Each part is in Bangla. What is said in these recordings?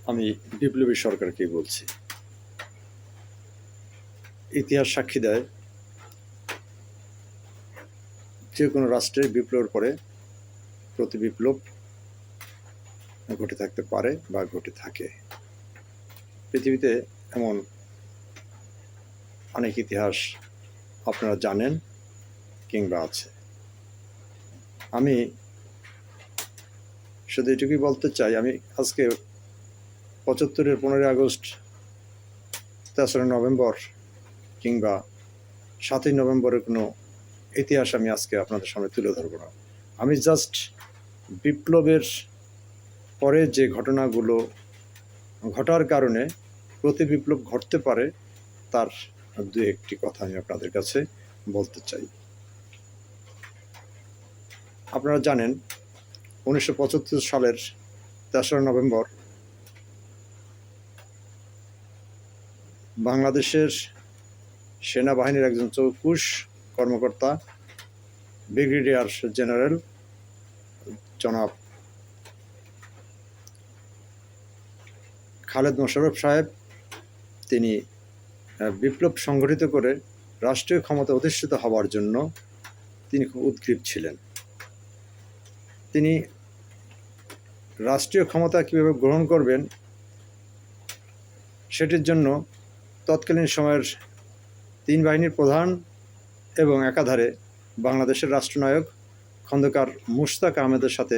আমি বিপ্লবী সরকারকেই বলছি। ইতিহাস সাক্ষী দেয়, যে কোনো রাষ্ট্রের বিপ্লবের পরে প্রতি বিপ্লব ঘটে থাকতে পারে বা ঘটে থাকে। পৃথিবীতে এমন অনেক ইতিহাস আপনারা জানেন কিংবা আছে। আমি শুধু এটুকুই বলতে চাই, আমি আজকে ৭৫-এর ১৫ই আগস্ট, ৩রা নভেম্বর কিংবা ৭ই নভেম্বরের কোনো ইতিহাস আমি আজকে আপনাদের সামনে তুলে ধরব না। আমি জাস্ট বিপ্লবের পরে যে ঘটনাগুলো ঘটার কারণে প্রতি বিপ্লব ঘটতে পারে তার দু একটি কথা আমি আপনাদের কাছে বলতে চাই। আপনারা জানেন ১৯৭৫ সালের ৩রা নভেম্বর বাংলাদেশের সেনাবাহিনীর একজন চৌকুশ কর্মকর্তা ব্রিগেডিয়ার জেনারেল জনাব খালেদ মোশাররফ সাহেব, তিনি বিপ্লব সংগঠিত করে রাষ্ট্রীয় ক্ষমতা অধিষ্ঠিত হওয়ার জন্য তিনি খুব উদ্গ্রীব ছিলেন। তিনি রাষ্ট্রীয় ক্ষমতা কীভাবে গ্রহণ করবেন সেটির জন্য তৎকালীন সময়ের ৩ বাহিনীর প্রধান এবং একাধারে বাংলাদেশের রাষ্ট্রনায়ক খন্দকার মুশতাক আহমেদের সাথে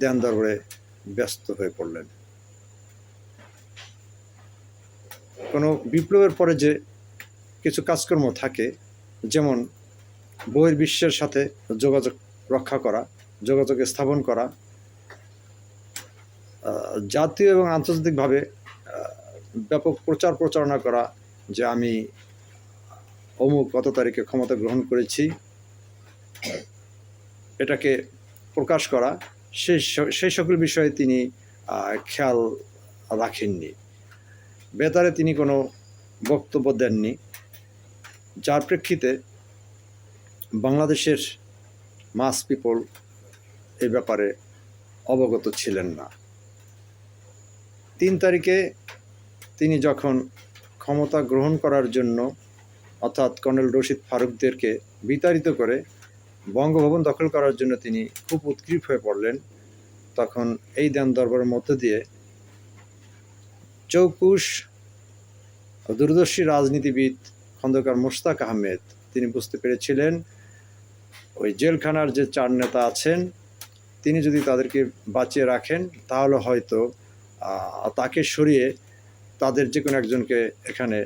দেন দরবারে ব্যস্ত হয়ে পড়লেন। কোনো বিপ্লবের পরে যে কিছু কাজকর্ম থাকে, যেমন বহির্বিশ্বের সাথে যোগাযোগ রক্ষা করা, যোগাযোগ স্থাপন করা, জাতীয় এবং আন্তর্জাতিকভাবে ব্যাপক প্রচার প্রচারণা করা যে আমি অমুক কত তারিখে ক্ষমতা গ্রহণ করেছি, এটাকে প্রকাশ করা, সেই সকল বিষয়ে তিনি খেয়াল রাখেননি। বেতারে তিনি কোনো বক্তব্য দেননি, যার প্রেক্ষিতে বাংলাদেশের মাস পিপল এই ব্যাপারে অবগত ছিলেন না। ৩ তারিখে তিনি যখন ক্ষমতা গ্রহণ করার জন্য, অর্থাৎ কর্নেল রশিদ ফারুকদেরকে বিতাড়িত করে বঙ্গভবন দখল করার জন্য তিনি খুব উদ্গ্রীব হয়ে পড়লেন, তখন এই দেন দরবারের মধ্য দিয়ে চৌকুশ দূরদর্শী রাজনীতিবিদ খন্দকার মুশতাক আহমেদ তিনি বুঝতে পেরেছিলেন ওই জেলখানার যে ৪ নেতা আছেন তিনি যদি তাদেরকে বাঁচিয়ে রাখেন তাহলে হয়তো তাকে সরিয়ে তাদের যে কোনো একজনকে এখানে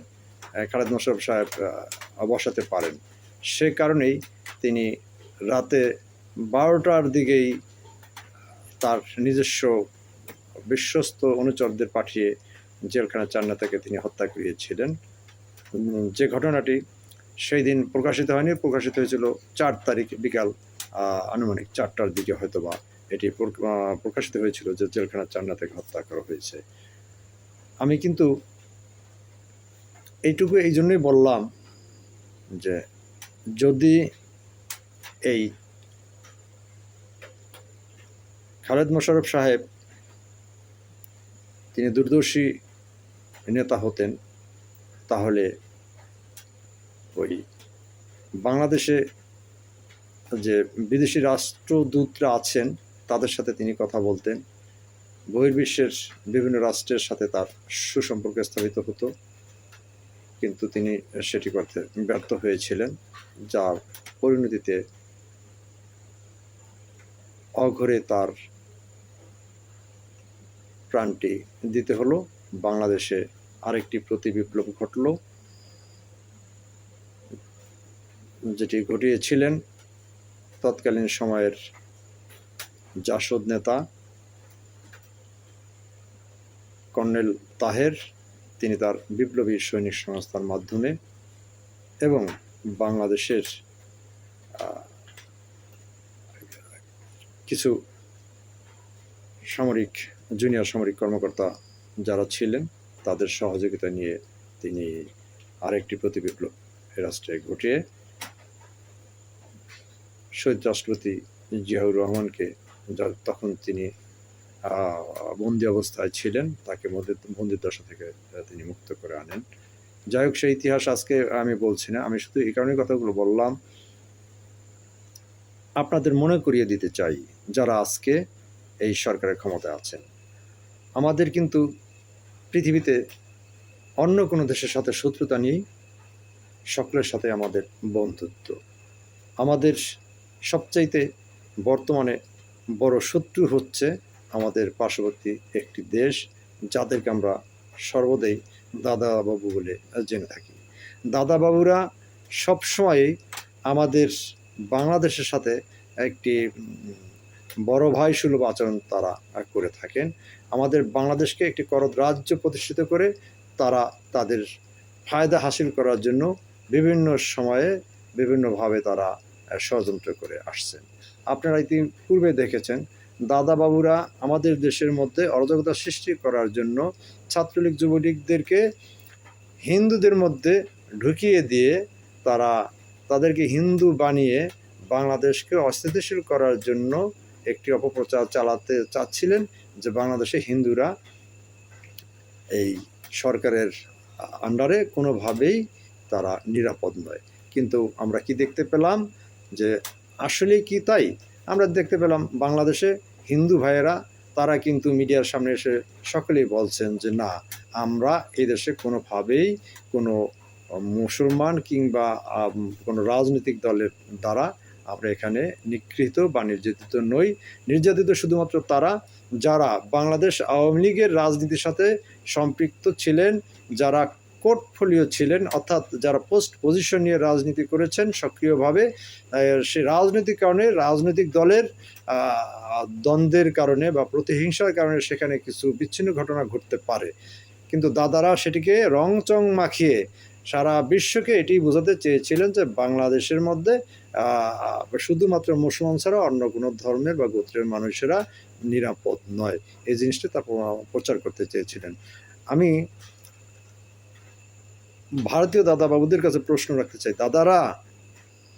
খালেদ মোশাররফ সাহেব বসাতে পারেন। সে কারণেই তিনি রাতে ১২টার দিকেই তার নিজস্ব বিশ্বস্ত অনুচরদের পাঠিয়ে জেলখানার ৪ নেতাকে তিনি হত্যা করিয়েছিলেন। যে ঘটনাটি সেই দিন প্রকাশিত হয়নি, প্রকাশিত হয়েছিল ৪ তারিখ বিকাল আনুমানিক ৪টার দিকে হয়তোবা এটি প্রকাশিত হয়েছিল যে জেলখানার ৪ নেতাকে হত্যা করা হয়েছে। আমি কিন্তু এইটুকু এই জন্যই বললাম যে যদি এই খালেদ মোশাররফ সাহেব তিনি দূরদর্শী নেতা হতেন, তাহলে ওই বাংলাদেশে যে বিদেশি রাষ্ট্রদূতরা আছেন তাদের সাথে তিনি কথা বলতেন, বহির্বিশ্বের বিভিন্ন রাষ্ট্রের সাথে তার সুসম্পর্ক স্থাপিত হতো, কিন্তু তিনি সেটি করতে ব্যর্থ হয়েছিলেন, যার পরিণতিতে অঘরে তার প্রাণটি দিতে হলো। বাংলাদেশে আরেকটি প্রতি বিপ্লব ঘটল, যেটি ঘটিয়েছিলেন তৎকালীন সময়ের জাসদ নেতা কর্নেল তাহের। তিনি তার বিপ্লবী সৈনিক সংস্থার মাধ্যমে এবং বাংলাদেশের কিছু জুনিয়র সামরিক কর্মকর্তা যারা ছিলেন তাদের সহযোগিতা নিয়ে তিনি আরেকটি প্রতি বিপ্লব এ রাষ্ট্রে ঘটিয়ে শহীদ রাষ্ট্রপতি জিয়াউর রহমানকে, তখন তিনি বন্দি অবস্থায় ছিলেন, তাকে বন্দির দশা থেকে তিনি মুক্ত করে আনেন। যাই হোক, সেই ইতিহাস আজকে আমি বলছি না, আমি শুধু এই কারণে কথাগুলো বললাম, আপনাদের মনে করিয়ে দিতে চাই যারা আজকে এই সরকারের ক্ষমতায় আছেন, আমাদের কিন্তু পৃথিবীতে অন্য কোনো দেশের সাথে শত্রুতা নেই, সকলের সাথে আমাদের বন্ধুত্ব। আমাদের সবচাইতে বর্তমানে বড় শত্রু হচ্ছে আমাদের পার্শ্ববর্তী একটি দেশ, যাদেরকে আমরা সর্বদাই দাদাবাবু বলে জেনে থাকি। দাদাবাবুরা সবসময়ই আমাদের বাংলাদেশের সাথে একটি বড় ভাই সুলভ আচরণ তারা করে থাকেন। আমাদের বাংলাদেশকে একটি করদ রাজ্য প্রতিষ্ঠিত করে তারা তাদের ফায়দা হাসিল করার জন্য বিভিন্ন সময়ে বিভিন্নভাবে তারা ষড়যন্ত্র করে আসছেন। আপনারা ইতিপূর্বে দেখেছেন দাদাবাবুরা আমাদের দেশের মধ্যে অরাজকতা সৃষ্টি করার জন্য ছাত্রলীগ যুবলীগদেরকে হিন্দুদের মধ্যে ঢুকিয়ে দিয়ে তাদেরকে হিন্দু বানিয়ে বাংলাদেশকে অস্থিতিশীল করার জন্য একটি অপপ্রচার চালাতে চাচ্ছিলেন যে বাংলাদেশে হিন্দুরা এই সরকারের আন্ডারে কোনোভাবেই তারা নিরাপদ নয়। কিন্তু আমরা কি দেখতে পেলাম যে আসলে কি তাই? আমরা দেখতে পেলাম বাংলাদেশে হিন্দু ভাইয়েরা তারা কিন্তু মিডিয়ার সামনে এসে সকলেই বলছেন যে না, আমরা এই দেশে কোনোভাবেই কোনো মুসলমান কিংবা কোনো রাজনৈতিক দলের দ্বারা আমরা এখানে নিগৃহীত বা নির্যাতিত নই। নির্যাতিত শুধুমাত্র তারা যারা বাংলাদেশ আওয়ামী লীগের রাজনীতির সাথে সম্পৃক্ত ছিলেন, যারা পোর্টফোলিও ছিলেন, অর্থাৎ যারা পোস্ট পজিশন নিয়ে রাজনীতি করেছেন সক্রিয়ভাবে, সে রাজনৈতিক কারণে রাজনৈতিক দলের দ্বন্দ্বের কারণে বা প্রতিহিংসার কারণে সেখানে কিছু বিচ্ছিন্ন ঘটনা ঘটতে পারে। কিন্তু দাদারা সেটিকে রং চং মাখিয়ে সারা বিশ্বকে এটি বোঝাতে চেয়েছিলেন যে বাংলাদেশের মধ্যে শুধুমাত্র মুসলমান ছাড়া অন্য কোনো ধর্মের বা গোত্রের মানুষেরা নিরাপদ নয়, এই জিনিসটা তা প্রচার করতে চেয়েছিলেন। আমি ভারতীয় দাদাবাবুদের কাছে প্রশ্ন রাখতে চাই, দাদারা,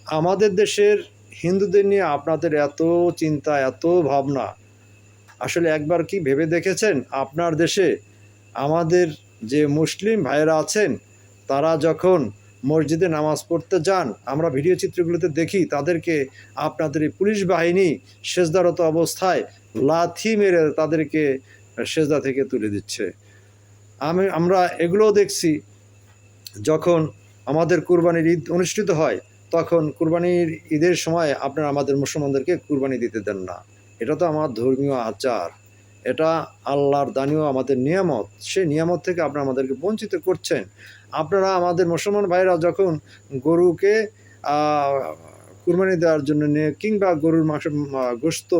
আমাদের দেশের হিন্দুদের নিয়ে আপনাদের এত চিন্তা, এত ভাবনা, আসলে একবার কি ভেবে দেখেছেন আপনার দেশে আমাদের যে মুসলিম ভাইয়েরা আছেন তারা যখন মসজিদে নামাজ পড়তে যান, আমরা ভিডিও চিত্রগুলোতে দেখি তাদেরকে আপনাদের এই পুলিশ বাহিনী সেজদারত অবস্থায় লাথি মেরে তাদেরকে সেজদা থেকে তুলে দিচ্ছে। আমরা এগুলোও দেখছি যখন আমাদের কুরবানির ঈদ অনুষ্ঠিত হয়, তখন কুরবানির ঈদের সময় আপনারা আমাদের মুসলমানদেরকে কুরবানি দিতে দেন না। এটা তো আমার ধর্মীয় আচার, এটা আল্লাহর দানীয় আমাদের নিয়ামত, সেই নিয়ামত থেকে আপনারা আমাদেরকে বঞ্চিত করছেন। আপনারা আমাদের মুসলমান ভাইরা যখন গরুকে কুরবানি দেওয়ার জন্য নিয়ে কিংবা গরুর মাংস গোশত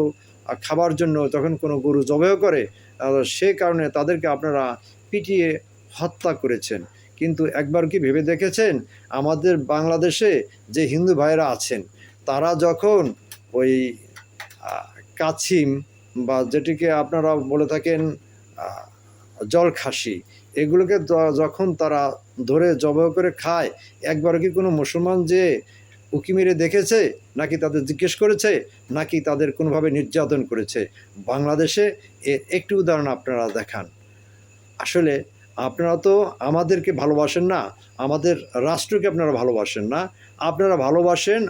খাবার জন্য যখন কোনো গরু জবাই করে, সে কারণে তাদেরকে আপনারা পিটিয়ে হত্যা করেছেন। কিন্তু একবার কি ভেবে দেখেছেন আমাদের বাংলাদেশে যে হিন্দু ভাইরা আছেন তারা যখন ওই কাছিম বা যেটিকে আপনারা বলে থাকেন জলখাসি, এগুলোকে যখন তারা ধরে জবাই করে খায়, একবার কি কোনো মুসলমান যে উকি মেরে দেখেছে, নাকি তাদের জিজ্ঞেস করেছে, নাকি তাদের কোনোভাবে নির্যাতন করেছে? বাংলাদেশে এর একটি উদাহরণ আপনারা দেখান। আসলে আপনারা তো আমাদেরকে ভালোবাসেন না, আমাদের রাষ্ট্রকে আপনারা ভালোবাসেন না, আপনারা ভালোবাসেন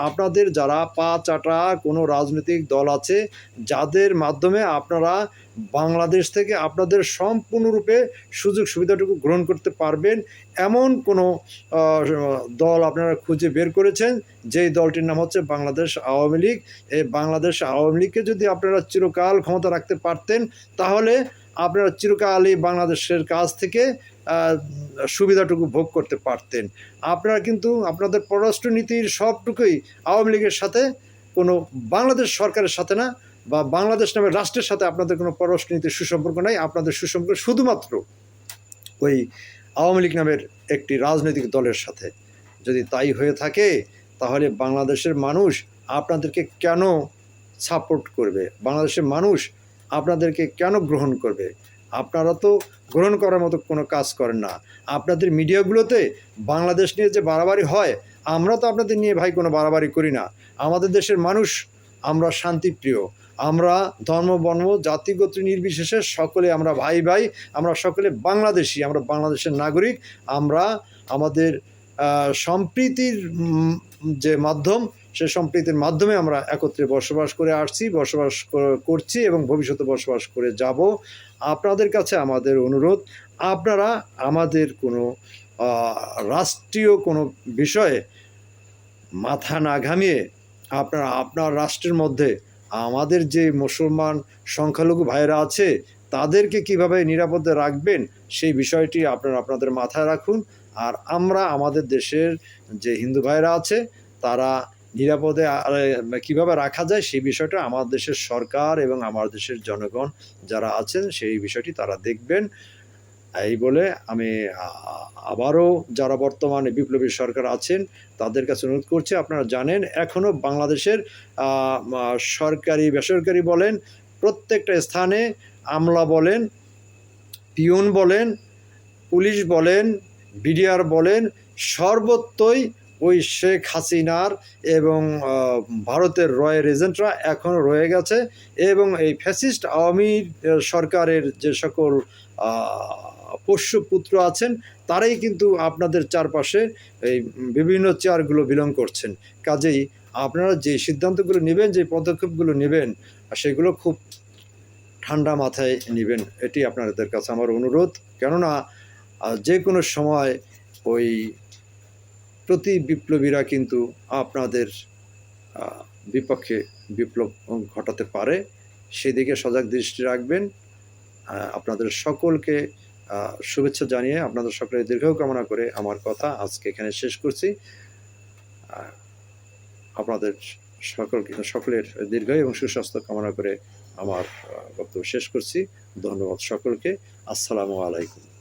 আপনাদের যারা পা চাটা কোনো রাজনৈতিক দল আছে, যাদের মাধ্যমে আপনারা বাংলাদেশ থেকে আপনাদের সম্পূর্ণরূপে সুযোগ সুবিধাটুকু গ্রহণ করতে পারবেন এমন কোনো দল আপনারা খুঁজে বের করেছেন, যেই দলটির নাম হচ্ছে বাংলাদেশ আওয়ামী লীগ। এই বাংলাদেশ আওয়ামী লীগকে যদি আপনারা চিরকাল ক্ষমতা রাখতে পারতেন, তাহলে আপনারা চিরকালই বাংলাদেশের কাছ থেকে সুবিধাটুকু ভোগ করতে পারতেন। আপনারা কিন্তু আপনাদের পররাষ্ট্রনীতির সবটুকুই আওয়ামী লীগের সাথে, কোনো বাংলাদেশ সরকারের সাথে না, বা বাংলাদেশ নামের রাষ্ট্রের সাথে আপনাদের কোনো পররাষ্ট্রনীতির সুসম্পর্ক নাই। আপনাদের সুসম্পর্ক শুধুমাত্র ওই আওয়ামী লীগ নামের একটি রাজনৈতিক দলের সাথে। যদি তাই হয়ে থাকে, তাহলে বাংলাদেশের মানুষ আপনাদেরকে কেন সাপোর্ট করবে? বাংলাদেশের মানুষ আপনাদেরকে কেন গ্রহণ করবে? আপনারা তো গ্রহণ করার মতো কোনো কাজ করেন না। আপনাদের মিডিয়াগুলোতে বাংলাদেশ নিয়ে যে বাড়াবাড়ি হয়, আমরা তো আপনাদের নিয়ে ভাই কোনো বাড়াবাড়ি করি না। আমাদের দেশের মানুষ আমরা শান্তিপ্রিয়, আমরা ধর্ম বর্ণ জাতিগোত্র নির্বিশেষে সকলে আমরা ভাই ভাই, আমরা সকলে বাংলাদেশি, আমরা বাংলাদেশের নাগরিক। আমরা আমাদের সম্প্রীতির যে মাধ্যম, সে সম্প্রীতির মাধ্যমে আমরা একত্রে বসবাস করে আসছি, বসবাস করছি এবং ভবিষ্যতে বসবাস করে যাব। আপনাদের কাছে আমাদের অনুরোধ, আপনারা আমাদের কোনো রাষ্ট্রীয় কোনো বিষয়ে মাথা না ঘামিয়ে আপনারা আপনার রাষ্ট্রের মধ্যে আমাদের যে মুসলমান সংখ্যালঘু ভাইয়েরা আছে তাদেরকে কিভাবে নিরাপদে রাখবেন সেই বিষয়টি আপনারা আপনাদের মাথায় রাখুন। আর আমরা আমাদের দেশের যে হিন্দু ভাইয়েরা আছে তারা নিরাপদে কিভাবে রাখা যায় সেই বিষয়টা আমার দেশের সরকার এবং আমার দেশের জনগণ যারা আছেন সেই বিষয়টি তারা দেখবেন। এই বলে আমি আবারও যারা বর্তমানে বিপ্লবী সরকার আছেন তাদের কাছে অনুরোধ করছি, আপনারা জানেন এখনও বাংলাদেশের সরকারি বেসরকারি বলেন প্রত্যেকটা স্থানে আমলা বলেন, পিয়ন বলেন, পুলিশ বলেন, বিডিআর বলেন, সর্বত্রই ওই শেখ হাসিনার এবং ভারতের রয়ের এজেন্টরা এখনও রয়ে গেছে। এবং এই ফ্যাসিস্ট আওয়ামী সরকারের যে সকল পোষ্যপুত্র আছেন তারাই কিন্তু আপনাদের চারপাশে এই বিভিন্ন চেয়ারগুলো বিলং করছেন। কাজেই আপনারা যে সিদ্ধান্তগুলো নেবেন, যে পদক্ষেপগুলো নেবেন, সেগুলো খুব ঠান্ডা মাথায় নেবেন, এটি আপনাদের কাছে আমার অনুরোধ। কেননা যে কোনো সময় ওই প্রতি বিপ্লবীরা কিন্তু আপনাদের বিপক্ষে বিপ্লব ঘটাতে পারে, সেদিকে সজাগ দৃষ্টি রাখবেন। আপনাদের সকলকে শুভেচ্ছা জানিয়ে আপনাদের সকলের দীর্ঘায়ু কামনা করে আমার কথা আজকে এখানে শেষ করছি। আপনাদের সকলের দীর্ঘায়ু এবং সুস্বাস্থ্য কামনা করে আমার বক্তব্য শেষ করছি। ধন্যবাদ সকলকে। আসসালামু আলাইকুম।